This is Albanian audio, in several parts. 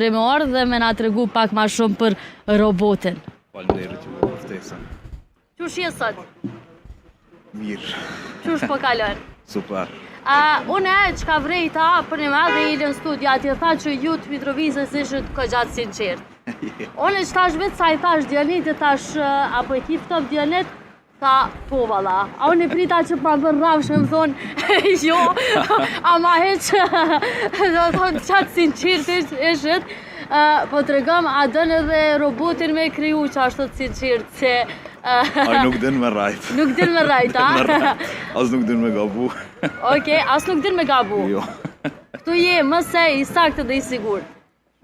me orë dhe me na tregu pak ma shumë për robotin. Faleminderit ju për ftesën. Qush je sot? Mirë. Qush po kalon? Super. Une që ka vrejta për një madhe i në studio, ati tha që ju të Mitrovicës ishët këgjatë sinqert. Une që tash vetë sa i thash Dionit, e tash apo e kiftov Dionit, tha po valla. A unë e prita që pa bërë rafsh me më thonë, jo, ama heq, do thonë qatë sinqert ishët. Po të regëm, a dënë edhe robotin me kriju që ashtë të sinqert, se... Ai nuk din me rajt. Nuk din me rajt, a? As nuk din me gabu. Okej, as nuk din me gabu. Jo. Këtu je mëse i saktë dhe i sigurt.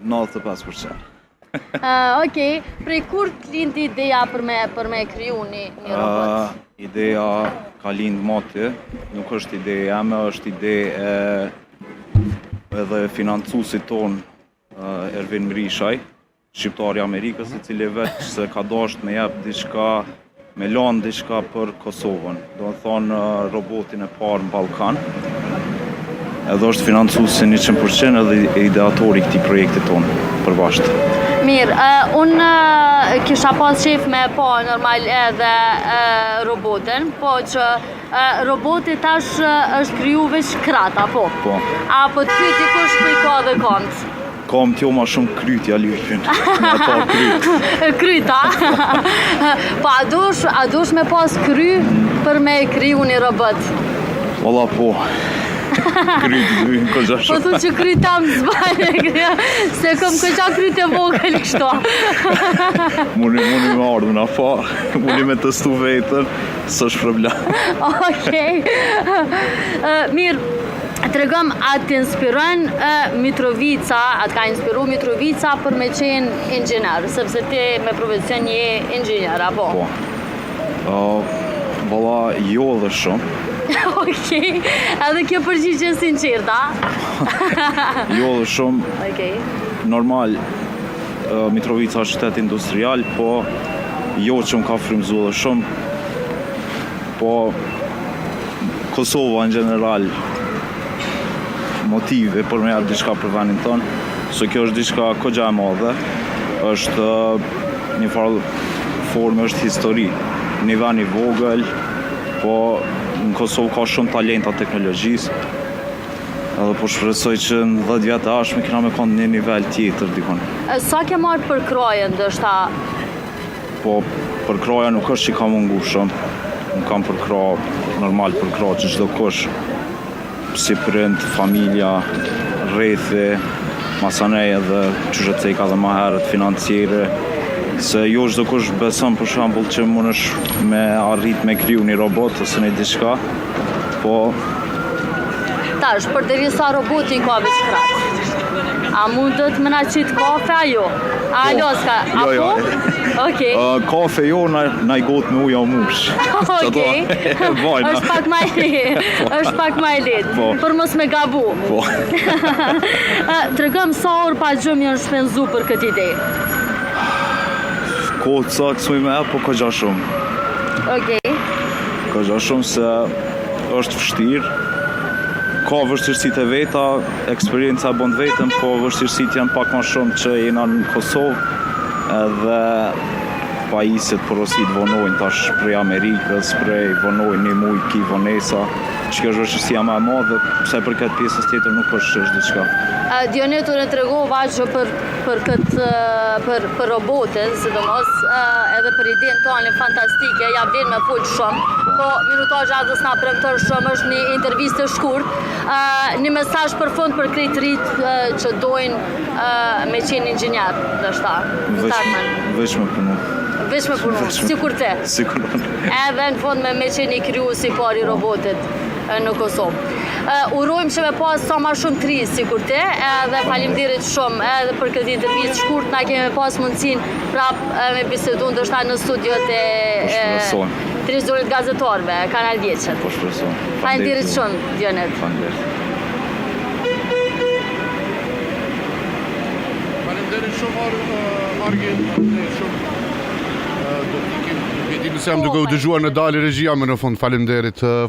95%. Okej, prej kur të lindi ideja për me kriju një robot? Ideja ka lind moti, nuk është ide jame, është ide edhe financusit ton Ervin Mrishaj, shqiptari Amerikës, i cili vetë se ka dasht me jep diçka, me lanë diçka për Kosovën. Do të thonë robotin e parë në Ballkan. Edhe është financusi 100% edhe ideatori këtij projekti tonë përbashkët. Mirë, unë kisha pas qef me po normal edhe robotin, po që roboti tash është kriju veç krata, po? Po. Apo të ty dikush për i ka dhe kontë? Kam t'jo ma shumë krytja lypin, me pa kryt. Kryta? Po a dush me pas kry për me kriju një robot? Valla po. Kryt dujnë këgja Po shumë. thu që kryta më zbane, se kom këgja kryt e vogël kështu. Muni me ardhë na pa, muni me testu vetën, së është problem. Okej. Mirë, të regëm, atë të inspiron Mitrovica, atë ka inspiru Mitrovica për me qenë inxhinier, sepse ti me profesion je inxhinier, apo? Po. Valla jo dhe shumë. Okej, edhe kjo përgjigje sinqerta. Jo dhe shumë. Okej. Normal, Mitrovica është qytet industrial, po jo që më ka frymzu dhe shumë. Po Kosova në general, motive për me jep diçka për vendin tonë, se kjo është diçka këgja e madhe, është një farë formë, është histori. Një vend i vogël, po në Kosovë ka shumë talenta teknologjisë, edhe po shpresoj që në 10 vjetë ashme kena me konë një nivel tjetër dikon. Sa ke marrë për krojen, dështa? Po për kroja nuk është që ka mungu shumë, nuk kam për kro, normal për kro që çdo kush, si prind, familja, rrethi, masanej edhe qysh e ceka dhe ma herët financiere, se jo çdo kush beson për shembull që mundesh me arrit me kriju një robot ose një diçka, po Tash, për derisa roboti ka veç kratë. A mundet me na qitë kafe, a jo? Alo, s'ka, a Jo, jo. po? Okej. Kafe jo, na i got me uja mush. Okej. Është pak ma është pak ma e lehtë. Po. Për mos me gabu. Po. Tregëm sa orë pa gjëm janë shpenzu për këtë ide. Kohë ca kësuj me po këgja shumë. Okej. Këgja shumë se është vështirë. Ka vështirësit e veta, eksperienca e bën vetëm, po vështirësit janë pak ma shumë që jena në Kosovë, edhe pajiset porosit vonojnë tash prej Amerikës, prej vonojnë një muj ki vonesa, që kjo është vështirësia ma e madhe, pse për këtë pjesës tjetër nuk është diçka. Dionetu në tregova që për robotin, sidomos, edhe për idenë tonë fantastike, ja vlen me fol shumë, po minutazhi adës na premton shumë, është një intervistë e shkurt, një mesazh për fund për krejt rritë që dojnë me qenë inxhinier, ndoshta. Veç me punu. Veç me punu, sikur te. Sikur. Edhe në fund me qenë i krijuesi i parë i robotit në Kosovë. Urojmë që me pas sa ma shumë tri sikur te, edhe faleminderit shumë edhe për këtë intervistë shkurt, na kemi pas mundësin prap me bisedu ndoshta në studiot e televizorit gazetarëve, Kanal 10. Po shpresoj. Faleminderit shumë, Dionet. Faleminderit. Faleminderit shumë Argjen, faleminderit shumë. Do të ikim, nuk e di nëse jam duke u dëgjuar në dalë regjia, më në fund faleminderit.